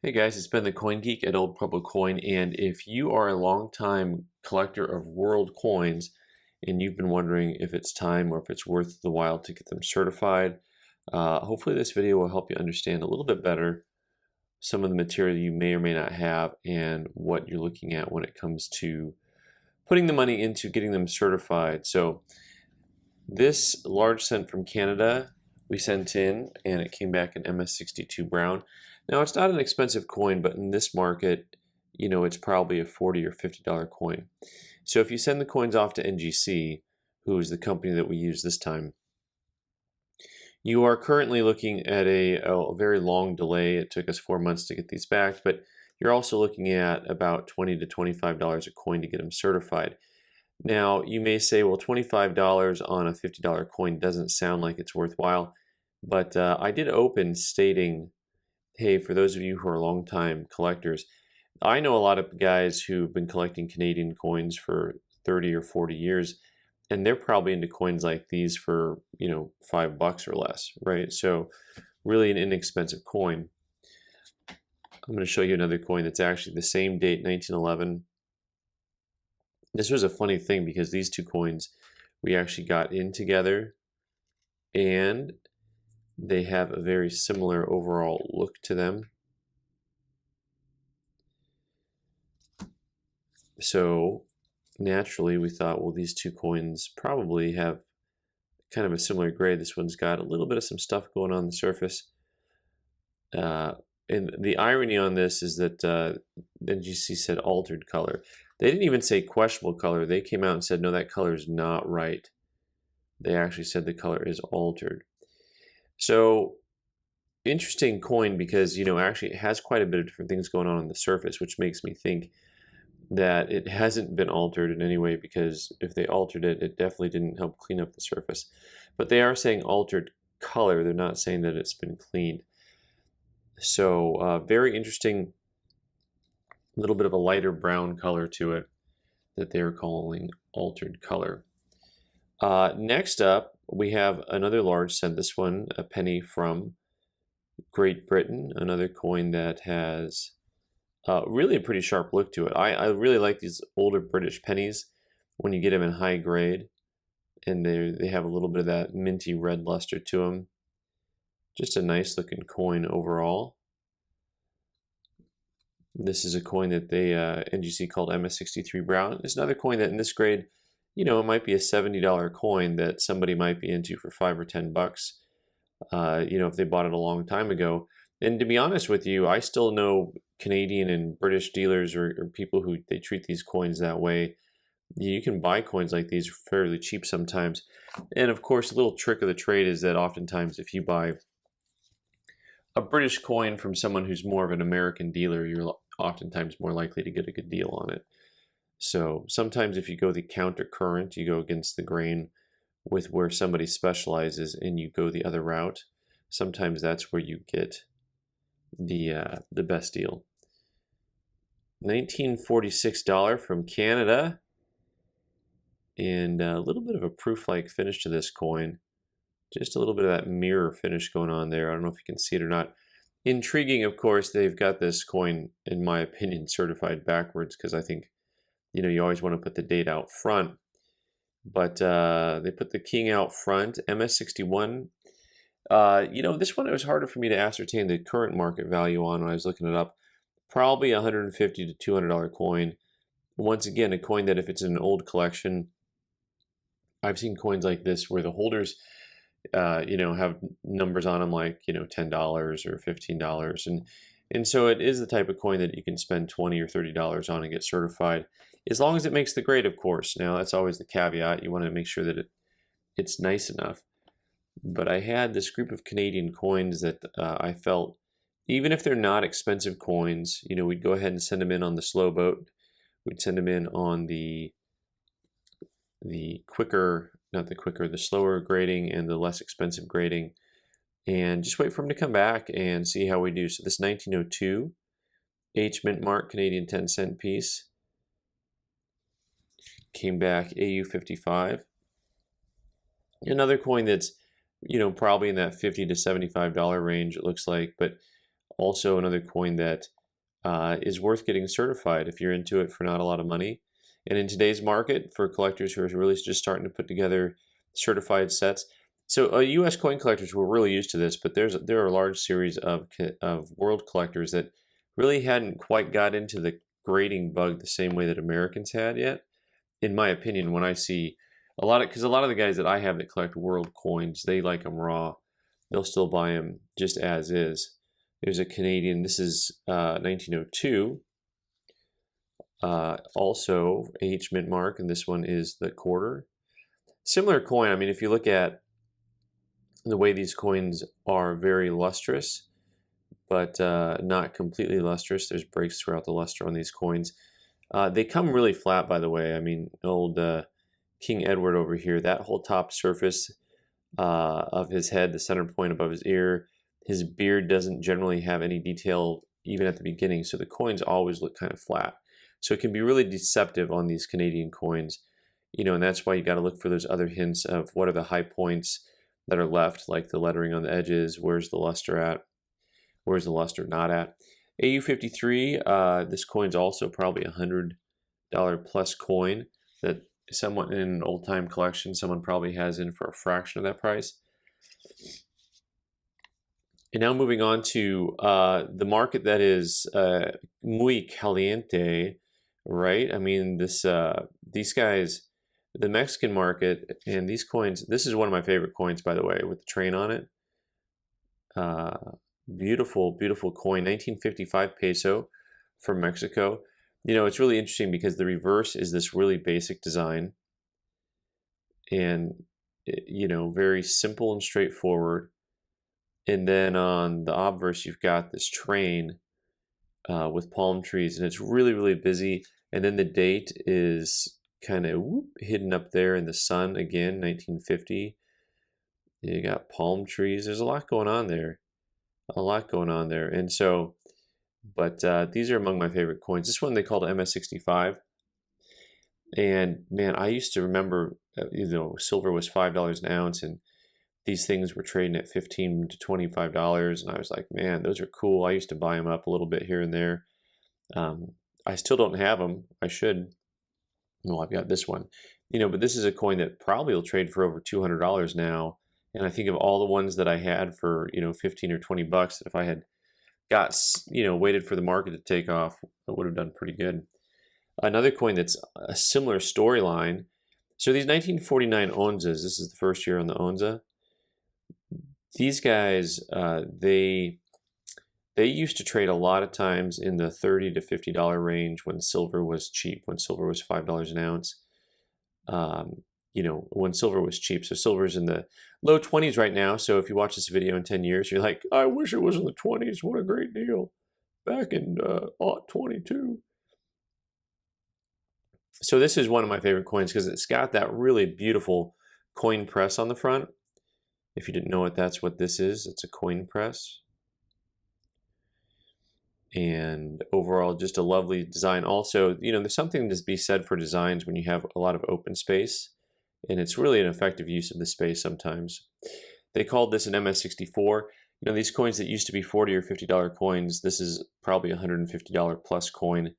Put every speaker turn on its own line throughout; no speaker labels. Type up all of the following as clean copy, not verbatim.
Hey guys, it's been the Coin Geek at Old Pueblo Coin, and if you are a longtime collector of world coins and you've been wondering if it's time or if it's worth the while to get them certified, hopefully this video will help you understand a little bit better some of the material you may or may not have and what you're looking at when it comes to putting the money into getting them certified. So this large cent from Canada we sent in, and it came back in MS62 brown. Now it's not an expensive coin, but in this market, it's probably a $40 or $50 coin. So if you send the coins off to NGC, who is the company that we use this time, you are currently looking at a very long delay. It took us 4 months to get these back, but you're also looking at about $20 to $25 a coin to get them certified. Now, you may say, well, $25 on a $50 coin doesn't sound like it's worthwhile, but I did open stating, hey, for those of you who are longtime collectors, I know a lot of guys who've been collecting Canadian coins for 30 or 40 years, and they're probably into coins like these for, $5 or less, right? So really an inexpensive coin. I'm going to show you another coin that's actually the same date, 1911. This was a funny thing because these two coins we actually got in together, and they have a very similar overall look to them. So naturally we thought, well, these two coins probably have kind of a similar grade. This one's got a little bit of some stuff going on the surface. And the irony on this is that NGC said altered color. They didn't even say questionable color. They came out and said, no, that color is not right. They actually said the color is altered. So interesting coin because, actually it has quite a bit of different things going on the surface, which makes me think that it hasn't been altered in any way, because if they altered it, it definitely didn't help clean up the surface. But they are saying altered color. They're not saying that it's been cleaned. So very interesting, little bit of a lighter brown color to it that they're calling altered color. Next up, we have another large cent, this one a penny from Great Britain, another coin that has really a pretty sharp look to it. I really like these older British pennies when you get them in high grade, and they have a little bit of that minty red luster to them. Just a nice looking coin overall. This is a coin that they NGC called MS63 brown. It's another coin that in this grade, it might be a $70 coin that somebody might be into for $5 or $10. If they bought it a long time ago. And to be honest with you, I still know Canadian and British dealers or people who they treat these coins that way. You can buy coins like these fairly cheap sometimes. And of course, a little trick of the trade is that oftentimes if you buy a British coin from someone who's more of an American dealer, you're oftentimes more likely to get a good deal on it. So sometimes if you go the counter current, you go against the grain with where somebody specializes and you go the other route, sometimes that's where you get the best deal. $1946 from Canada, and a little bit of a proof-like finish to this coin. Just a little bit of that mirror finish going on there. I don't know if you can see it or not. Intriguing, of course, they've got this coin, in my opinion, certified backwards, because I think, you always want to put the date out front. But they put the king out front, MS61. This one, it was harder for me to ascertain the current market value on when I was looking it up. Probably $150 to $200 coin. Once again, a coin that if it's in an old collection, I've seen coins like this where the holders have numbers on them like, $10 or $15. And so it is the type of coin that you can spend $20 or $30 on and get certified, as long as it makes the grade, of course. Now, that's always the caveat. You want to make sure that it's nice enough. But I had this group of Canadian coins that I felt, even if they're not expensive coins, we'd go ahead and send them in on the slow boat. We'd send them in on the slower grading and the less expensive grading, and just wait for them to come back and see how we do. So this 1902 H mint mark Canadian 10-cent piece came back AU55. Another coin that's, probably in that $50 to $75 range, it looks like, but Also another coin that is worth getting certified if you're into it for not a lot of money. And in today's market, for collectors who are really just starting to put together certified sets, so U.S. coin collectors were really used to this, but there are a large series of world collectors that really hadn't quite got into the grading bug the same way that Americans had yet. In my opinion, when I see because a lot of the guys that I have that collect world coins, they like them raw. They'll still buy them just as is. There's a Canadian, this is 1902, also H mint mark, and this one is the quarter. Similar coin, I mean, if you look at the way these coins are very lustrous, but not completely lustrous. There's breaks throughout the luster on these coins. They come really flat, by the way. I mean, old King Edward over here, that whole top surface of his head, the center point above his ear, his beard doesn't generally have any detail even at the beginning, so the coins always look kind of flat. So it can be really deceptive on these Canadian coins, and that's why you got to look for those other hints of what are the high points that are left, like the lettering on the edges, where's the luster at, where's the luster not at. AU53, this coin's also probably $100 plus coin that someone in an old time collection, someone probably has in for a fraction of that price. And now moving on to the market that is muy caliente, right? I mean, these guys, the Mexican market and these coins, this is one of my favorite coins, by the way, with the train on it. Beautiful, beautiful coin, 1955 peso from Mexico. It's really interesting because the reverse is this really basic design and, very simple and straightforward. And then on the obverse, you've got this train with palm trees, and it's really, really busy. And then the date is kind of hidden up there in the sun again, 1950. You got palm trees. There's a lot going on there. A lot going on there. And so, but these are among my favorite coins. This one they called MS65. And man, I used to remember, silver was $5 an ounce, and these things were trading at $15 to $25, and I was like, man, those are cool. I used to buy them up a little bit here and there. I still don't have them. I should. Well, I've got this one, but this is a coin that probably will trade for over $200 now. And I think of all the ones that I had for 15 or 20 bucks, that if I had waited for the market to take off, I would have done pretty good. Another coin that's a similar storyline. So these 1949 onzas, this is the first year on the onza. These guys, they used to trade a lot of times in the $30 to $50 range when silver was cheap, when silver was $5 an ounce. When silver was cheap. So silver's in the low 20s right now. So if you watch this video in 10 years, you're like, I wish it was in the 20s. What a great deal. Back in 22. So this is one of my favorite coins because it's got that really beautiful coin press on the front. If you didn't know it, that's what this is. It's a coin press. And overall, just a lovely design. Also, there's something to be said for designs when you have a lot of open space. And it's really an effective use of the space sometimes. They called this an MS64. These coins that used to be $40 or $50 coins, this is probably a $150 plus coin.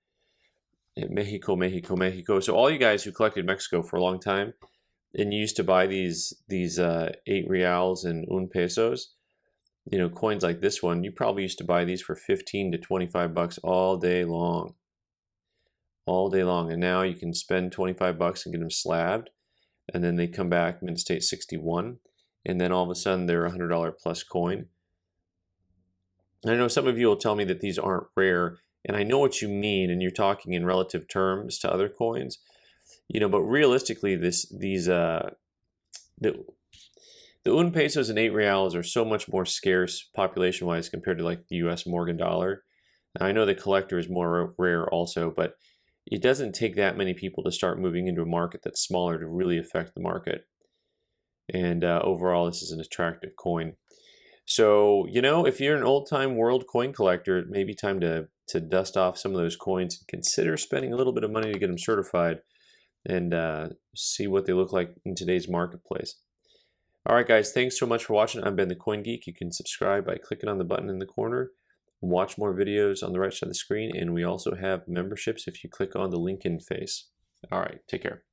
Mexico, Mexico, Mexico. So all you guys who collected Mexico for a long time and you used to buy these 8 reals and 1 pesos, coins like this one, you probably used to buy these for 15 to 25 bucks all day long. All day long. And now you can spend 25 bucks and get them slabbed. And then they come back mint state 61. And then all of a sudden they're a $100 plus coin. And I know some of you will tell me that these aren't rare. And I know what you mean, and you're talking in relative terms to other coins, but realistically, the 1 pesos and 8 reals are so much more scarce population-wise compared to like the U.S. Morgan dollar. Now, I know the collector is more rare also, but it doesn't take that many people to start moving into a market that's smaller to really affect the market. And overall, this is an attractive coin. So, if you're an old-time world coin collector, it may be time to dust off some of those coins and consider spending a little bit of money to get them certified and see what they look like in today's marketplace. All right, guys, thanks so much for watching. I've been the Coin Geek. You can subscribe by clicking on the button in the corner. watch more videos on the right side of the screen, and we also have memberships if you click on the link in face. All right, take care.